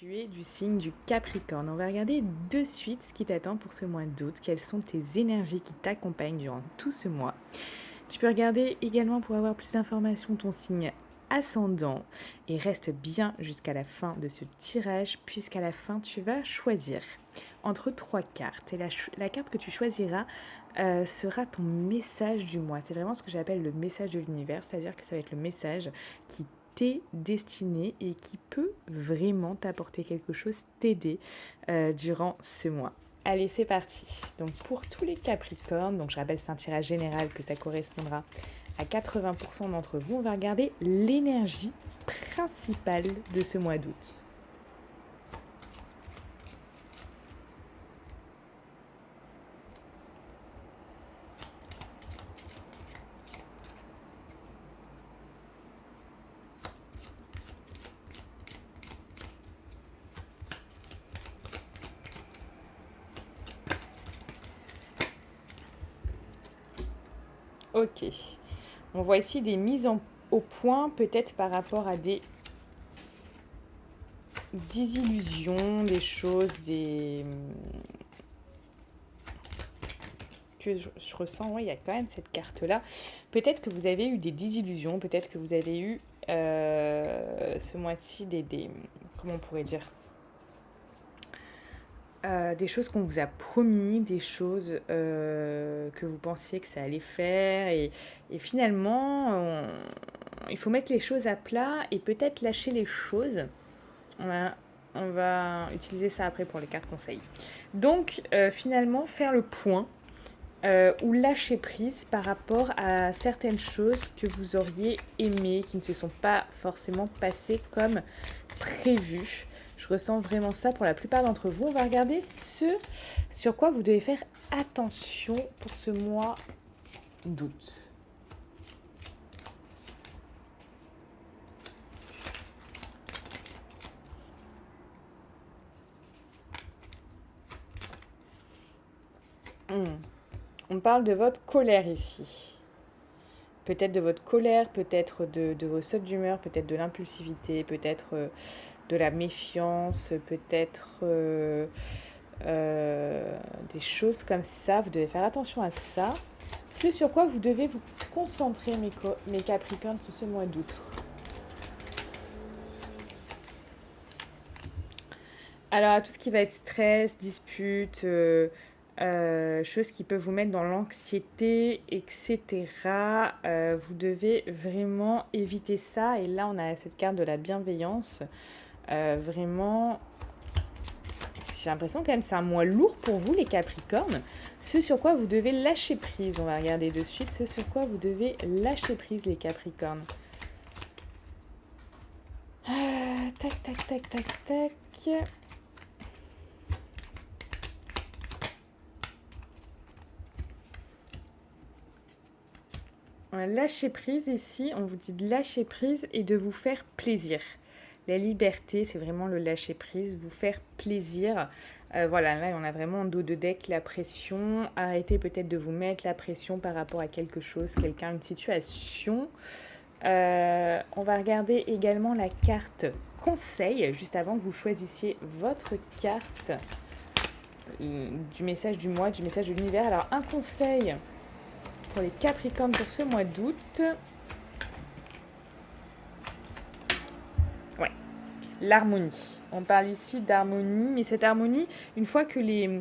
Tu es du signe du Capricorne. On va regarder de suite ce qui t'attend pour ce mois d'août. Quelles sont tes énergies qui t'accompagnent durant tout ce mois. Tu peux regarder également pour avoir plus d'informations ton signe ascendant et reste bien jusqu'à la fin de ce tirage puisqu'à la fin tu vas choisir entre 3 cartes et la carte que tu choisiras sera ton message du mois. C'est vraiment ce que j'appelle le message de l'univers, c'est-à-dire que ça va être le message qui t'est destiné et qui peut vraiment t'apporter quelque chose, t'aider durant ce mois. Allez, c'est parti. Donc pour tous les Capricornes, donc je rappelle c'est un tirage général que ça correspondra à 80% d'entre vous. On va regarder l'énergie principale de ce mois d'août. Ok. On voit ici des mises au point, peut-être par rapport à des illusions, des choses, que je ressens, ouais, il y a quand même cette carte-là. Peut-être que vous avez eu des désillusions, peut-être que vous avez eu ce mois-ci comment on pourrait dire, des choses qu'on vous a promis, des choses que vous pensiez que ça allait faire et finalement il faut mettre les choses à plat et peut-être lâcher les choses. On va utiliser ça après pour les cartes conseils. Donc finalement faire le point ou lâcher prise par rapport à certaines choses que vous auriez aimées, qui ne se sont pas forcément passées comme prévu. Je ressens vraiment ça pour la plupart d'entre vous. On va regarder ce sur quoi vous devez faire attention pour ce mois d'août. On parle de votre colère ici. Peut-être de votre colère, peut-être de vos sautes d'humeur, peut-être de l'impulsivité, peut-être de la méfiance, peut-être des choses comme ça. Vous devez faire attention à ça. Ce sur quoi vous devez vous concentrer, mes Capricornes, sur ce mois d'août. Alors, tout ce qui va être stress, dispute, choses qui peuvent vous mettre dans l'anxiété, etc. Vous devez vraiment éviter ça. Et là, on a cette carte de la bienveillance. Vraiment, j'ai l'impression quand même que c'est un mois lourd pour vous, les Capricornes. Ce sur quoi vous devez lâcher prise. On va regarder de suite ce sur quoi vous devez lâcher prise, les Capricornes. Tac, tac, tac, tac, tac. Lâcher prise ici, on vous dit de lâcher prise et de vous faire plaisir. La liberté, c'est vraiment le lâcher prise, vous faire plaisir. Voilà, là on a vraiment en dos de deck la pression. Arrêtez peut-être de vous mettre la pression par rapport à quelque chose, quelqu'un, une situation. On va regarder également la carte conseil, juste avant que vous choisissiez votre carte du message du mois, du message de l'univers. Alors un conseil pour les Capricornes pour ce mois d'août. Ouais, l'harmonie. On parle ici d'harmonie, mais cette harmonie, une fois que les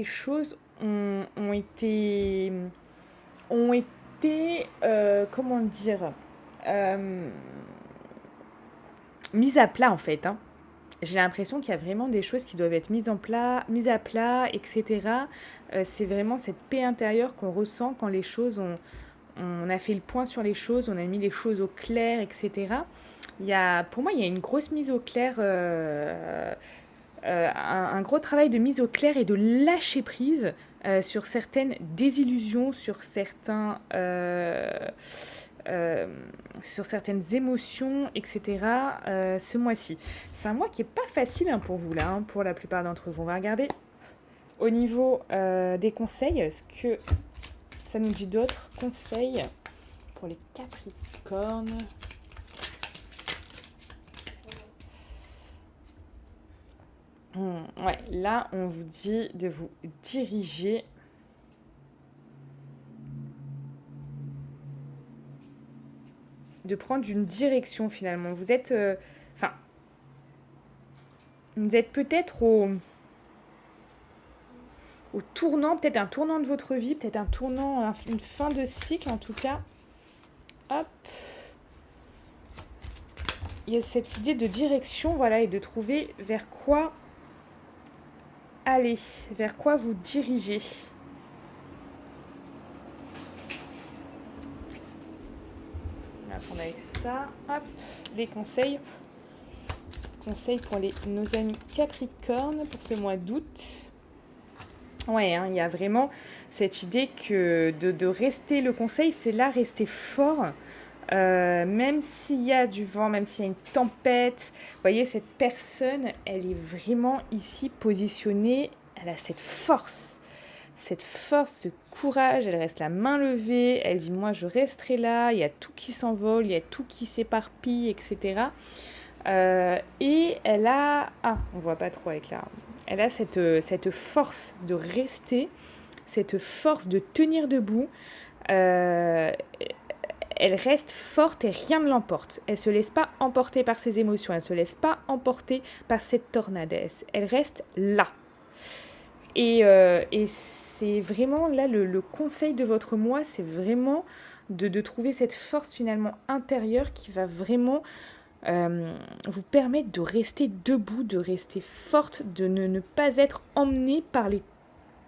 choses ont été comment dire, mises à plat en fait. J'ai l'impression qu'il y a vraiment des choses qui doivent être mises à plat, etc. C'est vraiment cette paix intérieure qu'on ressent quand les choses on a fait le point sur les choses, on a mis les choses au clair, etc. Pour moi, il y a une grosse mise au clair, un gros travail de mise au clair et de lâcher prise sur certaines désillusions, sur certaines émotions, etc. Ce mois-ci. C'est un mois qui n'est pas facile pour vous, là, pour la plupart d'entre vous. On va regarder au niveau des conseils, ce que ça nous dit d'autres conseils pour les Capricornes. Ouais, là, on vous dit de vous diriger. De prendre une direction finalement. Vous êtes, enfin, vous êtes peut-être au tournant, peut-être un tournant de votre vie, peut-être un tournant, une fin de cycle en tout cas. Hop. Il y a cette idée de direction, voilà, et de trouver vers quoi aller, vers quoi vous diriger. On va prendre avec ça. Hop, les conseils. Conseils pour nos amis Capricorne pour ce mois d'août. Ouais, hein, il y a vraiment cette idée que de rester, le conseil, c'est là, rester fort. Même s'il y a du vent, même s'il y a une tempête, vous voyez, cette personne, elle est vraiment ici positionnée, elle a cette force, ce courage, elle reste la main levée, elle dit moi je resterai là, il y a tout qui s'envole, il y a tout qui s'éparpille, etc. Et elle a, on voit pas trop avec là, elle a cette force de rester, cette force de tenir debout. Elle reste forte et rien ne l'emporte. Elle ne se laisse pas emporter par ses émotions, elle ne se laisse pas emporter par cette tornade. Elle reste là. Et c'est vraiment là le conseil de votre mois, c'est vraiment de trouver cette force finalement intérieure qui va vraiment vous permettre de rester debout, de rester forte, de ne pas être emmenée par les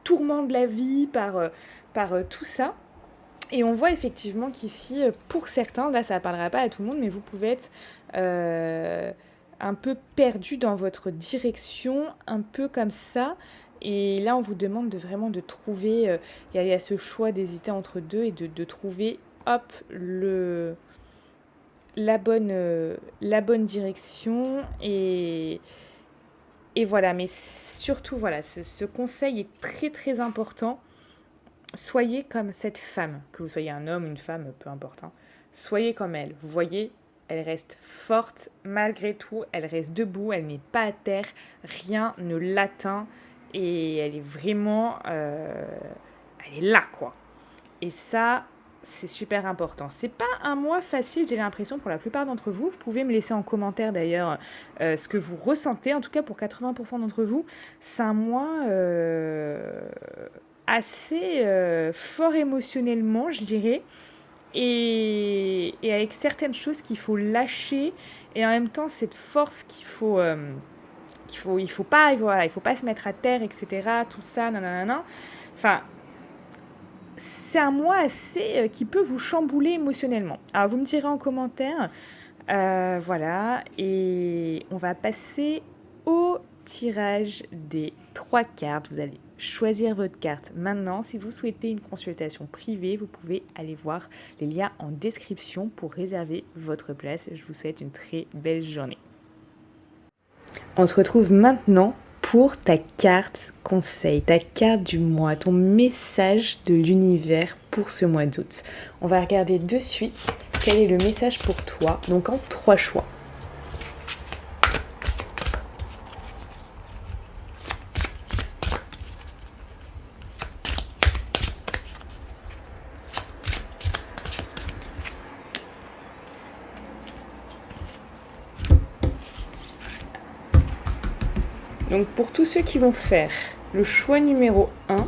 tourments de la vie, par tout ça. Et on voit effectivement qu'ici, pour certains, là ça ne parlera pas à tout le monde, mais vous pouvez être un peu perdu dans votre direction, un peu comme ça. Et là, on vous demande vraiment de trouver, il y a ce choix d'hésiter entre deux et de trouver, hop, la bonne direction. Et voilà, mais surtout, voilà, ce conseil est très très important. Soyez comme cette femme, que vous soyez un homme, une femme, peu importe. Hein. Soyez comme elle. Vous voyez, elle reste forte malgré tout. Elle reste debout. Elle n'est pas à terre. Rien ne l'atteint. Et elle est vraiment... elle est là, quoi. Et ça, c'est super important. C'est pas un mois facile, j'ai l'impression, pour la plupart d'entre vous. Vous pouvez me laisser en commentaire, d'ailleurs, ce que vous ressentez. En tout cas, pour 80% d'entre vous, c'est un mois... assez fort émotionnellement, je dirais, et avec certaines choses qu'il faut lâcher, et en même temps cette force il faut pas, voilà, il faut pas se mettre à terre, etc. Tout ça, nanana. Enfin, c'est un mois assez qui peut vous chambouler émotionnellement. Alors vous me direz en commentaire, voilà, et on va passer au tirage des 3 cartes. Vous allez choisir votre carte maintenant. Si vous souhaitez une consultation privée, vous pouvez aller voir les liens en description pour réserver votre place. Je vous souhaite une très belle journée. On se retrouve maintenant pour ta carte conseil, ta carte du mois, ton message de l'univers pour ce mois d'août. On va regarder de suite quel est le message pour toi, donc en 3 choix. Donc pour tous ceux qui vont faire le choix numéro 1,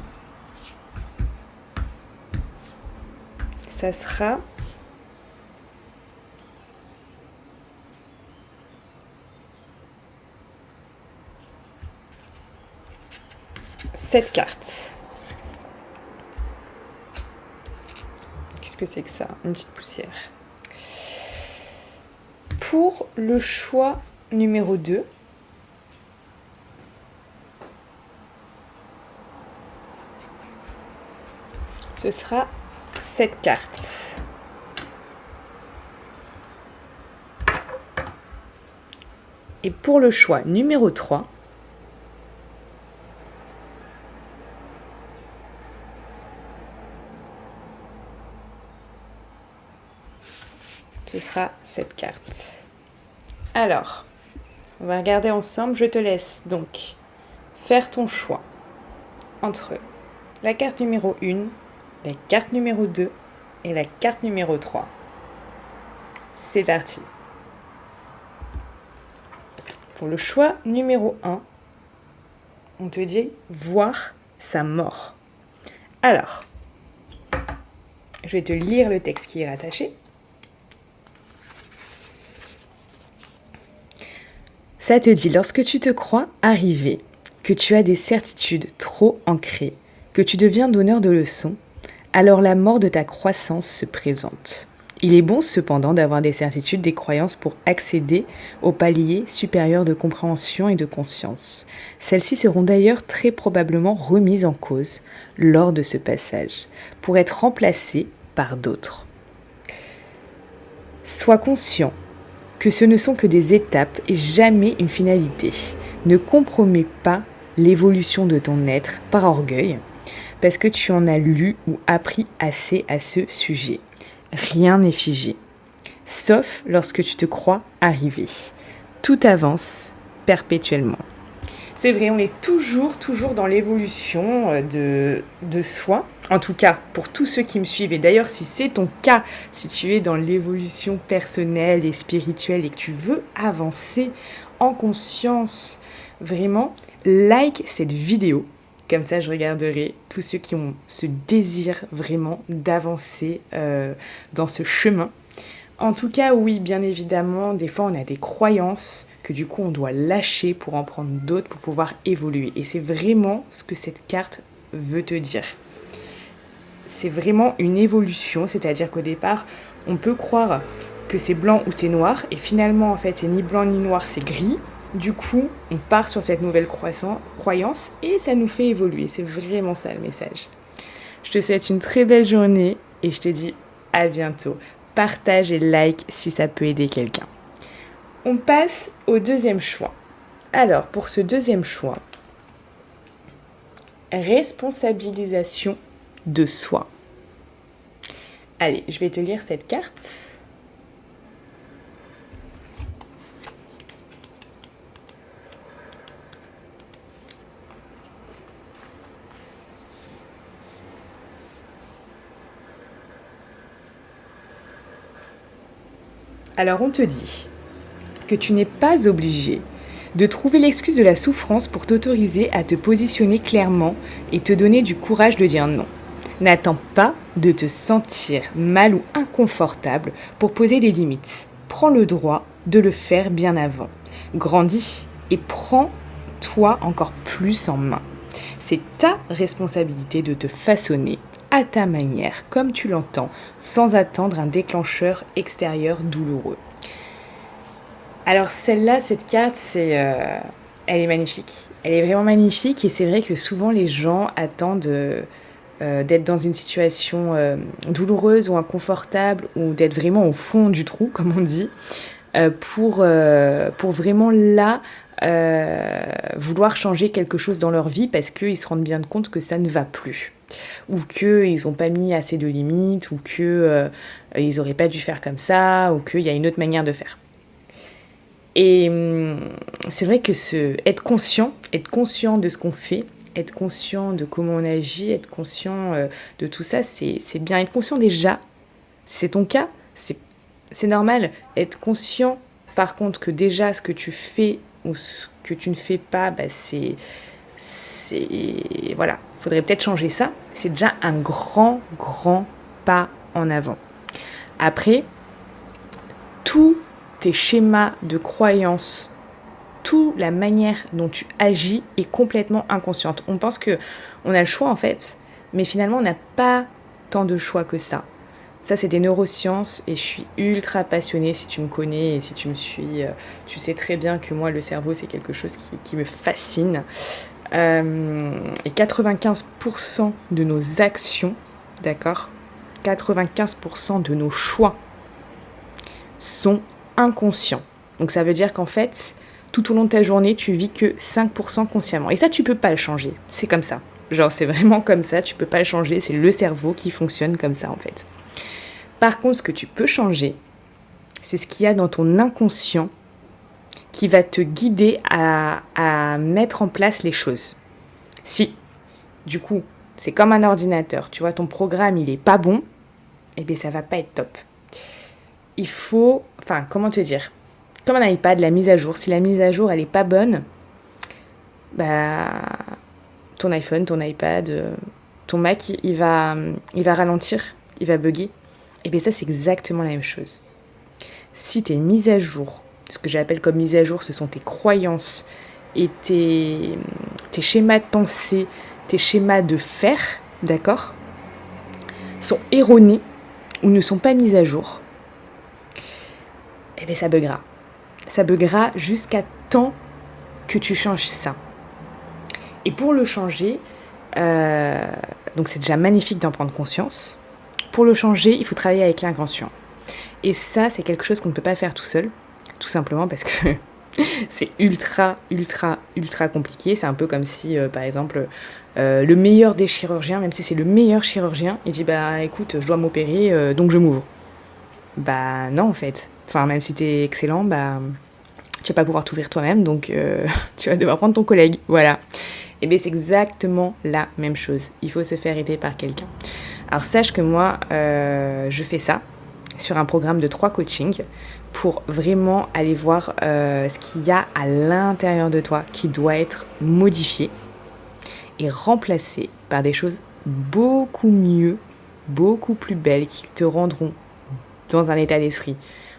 ça sera cette carte. Qu'est-ce que c'est que ça? Une petite poussière. Pour le choix numéro 2, ce sera cette carte. Et pour le choix numéro 3, ce sera cette carte. Alors, on va regarder ensemble. Je te laisse donc faire ton choix entre la carte numéro 1, la carte numéro 2 et la carte numéro 3. C'est parti. Pour le choix numéro 1, on te dit voir sa mort. Alors, je vais te lire le texte qui est rattaché. Ça te dit, lorsque tu te crois arrivé, que tu as des certitudes trop ancrées, que tu deviens donneur de leçons, alors la mort de ta croissance se présente. Il est bon cependant d'avoir des certitudes, des croyances pour accéder au palier supérieur de compréhension et de conscience. Celles-ci seront d'ailleurs très probablement remises en cause lors de ce passage, pour être remplacées par d'autres. Sois conscient que ce ne sont que des étapes et jamais une finalité. Ne compromets pas l'évolution de ton être par orgueil, parce que tu en as lu ou appris assez à ce sujet. Rien n'est figé, sauf lorsque tu te crois arrivé. Tout avance perpétuellement. C'est vrai, on est toujours dans l'évolution de soi. En tout cas, pour tous ceux qui me suivent. Et d'ailleurs, si c'est ton cas, si tu es dans l'évolution personnelle et spirituelle et que tu veux avancer en conscience, vraiment, like cette vidéo. Comme ça, je regarderai tous ceux qui ont ce désir vraiment d'avancer dans ce chemin. En tout cas, oui, bien évidemment, des fois, on a des croyances que du coup, on doit lâcher pour en prendre d'autres pour pouvoir évoluer. Et c'est vraiment ce que cette carte veut te dire. C'est vraiment une évolution, c'est-à-dire qu'au départ, on peut croire que c'est blanc ou c'est noir, et finalement, en fait, c'est ni blanc ni noir, c'est gris. Du coup, on part sur cette nouvelle croyance et ça nous fait évoluer. C'est vraiment ça le message. Je te souhaite une très belle journée et je te dis à bientôt. Partage et like si ça peut aider quelqu'un. On passe au deuxième choix. Alors, pour ce deuxième choix, responsabilisation de soi. Allez, je vais te lire cette carte. Alors on te dit que tu n'es pas obligé de trouver l'excuse de la souffrance pour t'autoriser à te positionner clairement et te donner du courage de dire non. N'attends pas de te sentir mal ou inconfortable pour poser des limites. Prends le droit de le faire bien avant. Grandis et prends-toi encore plus en main. C'est ta responsabilité de te façonner à ta manière, comme tu l'entends, sans attendre un déclencheur extérieur douloureux. Alors celle-là, cette carte, elle est magnifique. Elle est vraiment magnifique et c'est vrai que souvent les gens attendent d'être dans une situation douloureuse ou inconfortable ou d'être vraiment au fond du trou, comme on dit, pour vraiment là vouloir changer quelque chose dans leur vie parce qu'ils se rendent bien compte que ça ne va plus. Ou qu'ils n'ont pas mis assez de limites, ou qu'ils n'auraient pas dû faire comme ça, ou qu'il y a une autre manière de faire. Et c'est vrai que être conscient de ce qu'on fait, être conscient de comment on agit, être conscient de tout ça, c'est bien. Être conscient déjà, si c'est ton cas, c'est normal. Être conscient, par contre, que déjà ce que tu fais ou ce que tu ne fais pas, voilà, il faudrait peut-être changer ça. C'est déjà un grand pas en avant. Après, tous tes schémas de croyances, toute la manière dont tu agis est complètement inconsciente. On pense qu'on a le choix en fait, mais finalement on n'a pas tant de choix que ça. Ça, c'est des neurosciences et je suis ultra passionnée. Si tu me connais et si tu me suis, tu sais très bien que moi, le cerveau, c'est quelque chose qui me fascine. Et 95% de nos actions, d'accord, 95% de nos choix sont inconscients. Donc ça veut dire qu'en fait, tout au long de ta journée, tu vis que 5% consciemment. Et ça, tu peux pas le changer. C'est comme ça. Genre, c'est vraiment comme ça, tu peux pas le changer. C'est le cerveau qui fonctionne comme ça, en fait. Par contre, ce que tu peux changer, c'est ce qu'il y a dans ton inconscient qui va te guider à mettre en place les choses. Si, du coup, c'est comme un ordinateur, tu vois, ton programme, il est pas bon, eh bien, ça va pas être top. Il faut, comment te dire, comme un iPad, la mise à jour, si la mise à jour, elle est pas bonne, bah, ton iPhone, ton iPad, ton Mac, il va ralentir, il va bugger. Et bien ça, c'est exactement la même chose. Si tes mises à jour, ce que j'appelle comme mise à jour, ce sont tes croyances et tes schémas de pensée, tes schémas de faire, d'accord, sont erronés ou ne sont pas mis à jour, et bien ça buggera. Ça buggera jusqu'à temps que tu changes ça. Et pour le changer, donc c'est déjà magnifique d'en prendre conscience. Pour le changer, il faut travailler avec l'inconscient. Et ça, c'est quelque chose qu'on ne peut pas faire tout seul, tout simplement parce que c'est ultra compliqué. C'est un peu comme si, par exemple, le meilleur des chirurgiens, même si c'est le meilleur chirurgien, il dit bah écoute, je dois m'opérer, donc je m'ouvre. Bah non en fait. Enfin, même si t'es excellent, bah tu vas pas pouvoir t'ouvrir toi-même, donc tu vas devoir prendre ton collègue. Voilà. Et bien c'est exactement la même chose. Il faut se faire aider par quelqu'un. Alors sache que moi, je fais ça sur un programme de 3 coachings pour vraiment aller voir ce qu'il y a à l'intérieur de toi qui doit être modifié et remplacé par des choses beaucoup mieux, beaucoup plus belles qui te rendront dans un état d'esprit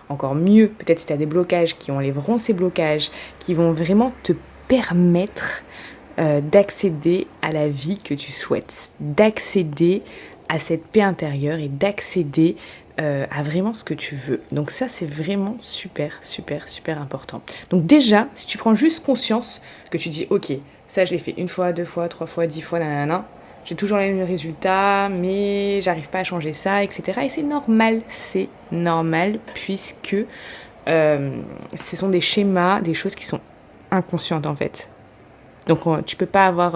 encore mieux. Peut-être si tu as des blocages qui enlèveront ces blocages, qui vont vraiment te permettre d'accéder à la vie que tu souhaites, d'accéder à cette paix intérieure et d'accéder à vraiment ce que tu veux. Donc ça, c'est vraiment super important. Donc déjà, si tu prends juste conscience que tu dis, ok, ça je l'ai fait 1 fois, 2 fois, 3 fois, 10 fois, nanana, j'ai toujours les mêmes résultats, mais j'arrive pas à changer ça, etc. Et c'est normal, puisque ce sont des schémas, des choses qui sont inconscientes en fait. Donc tu peux pas avoir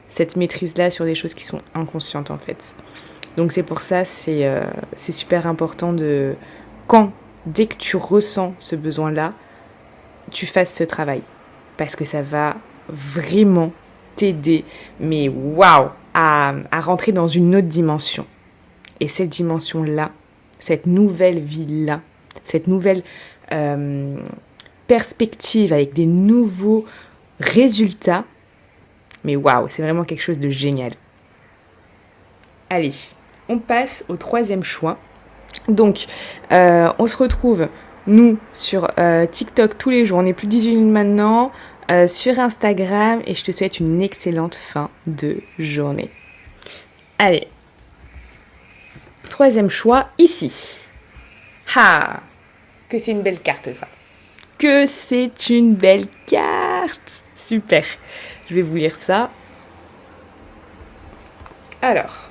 cette maîtrise-là sur des choses qui sont inconscientes en fait. Donc c'est pour ça, c'est super important dès que tu ressens ce besoin-là, tu fasses ce travail. Parce que ça va vraiment t'aider, mais waouh, à rentrer dans une autre dimension. Et cette dimension-là, cette nouvelle vie-là, cette nouvelle perspective avec des nouveaux résultats, mais waouh, c'est vraiment quelque chose de génial. Allez, on passe au 3e choix. Donc, on se retrouve, nous, sur TikTok tous les jours. On est plus de 18 000 maintenant, sur Instagram. Et je te souhaite une excellente fin de journée. Allez, 3e choix, ici. Ah, que c'est une belle carte, ça. Que c'est une belle carte. Super. Je vais vous lire ça. Alors.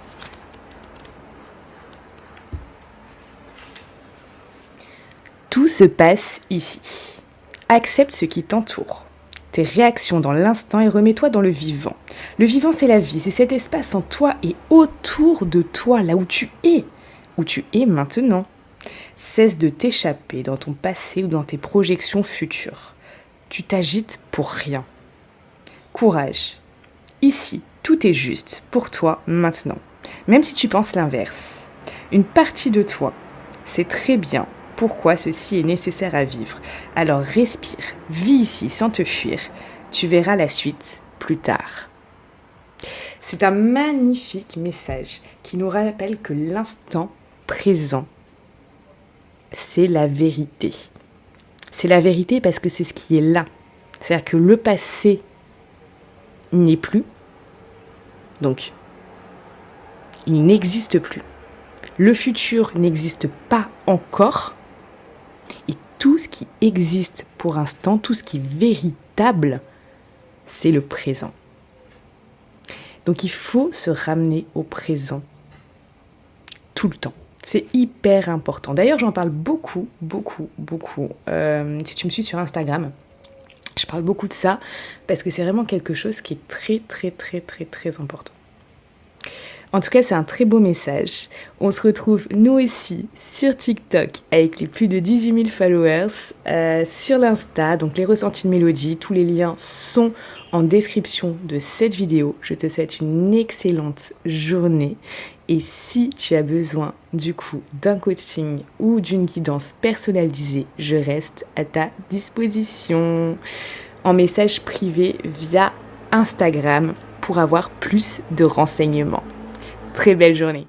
Tout se passe ici. Accepte ce qui t'entoure. Tes réactions dans l'instant et remets-toi dans le vivant. Le vivant, c'est la vie, c'est cet espace en toi et autour de toi, là où tu es maintenant. Cesse de t'échapper dans ton passé ou dans tes projections futures. Tu t'agites pour rien. Courage. Ici, tout est juste pour toi maintenant. Même si tu penses l'inverse. Une partie de toi sait très bien pourquoi ceci est nécessaire à vivre. Alors respire, vis ici sans te fuir. Tu verras la suite plus tard. C'est un magnifique message qui nous rappelle que l'instant présent, c'est la vérité. C'est la vérité parce que c'est ce qui est là. C'est-à-dire que le passé n'est plus. Donc, il n'existe plus. Le futur n'existe pas encore. Et tout ce qui existe pour l'instant, tout ce qui est véritable, c'est le présent. Donc il faut se ramener au présent tout le temps. C'est hyper important. D'ailleurs, j'en parle beaucoup. Si tu me suis sur Instagram, je parle beaucoup de ça parce que c'est vraiment quelque chose qui est très important. En tout cas, c'est un très beau message. On se retrouve nous aussi sur TikTok avec les plus de 18 000 followers, sur l'Insta, donc les ressentis de Mélodie. Tous les liens sont en description de cette vidéo. Je te souhaite une excellente journée. Et si tu as besoin du coup d'un coaching ou d'une guidance personnalisée, je reste à ta disposition en message privé via Instagram pour avoir plus de renseignements. Très belle journée.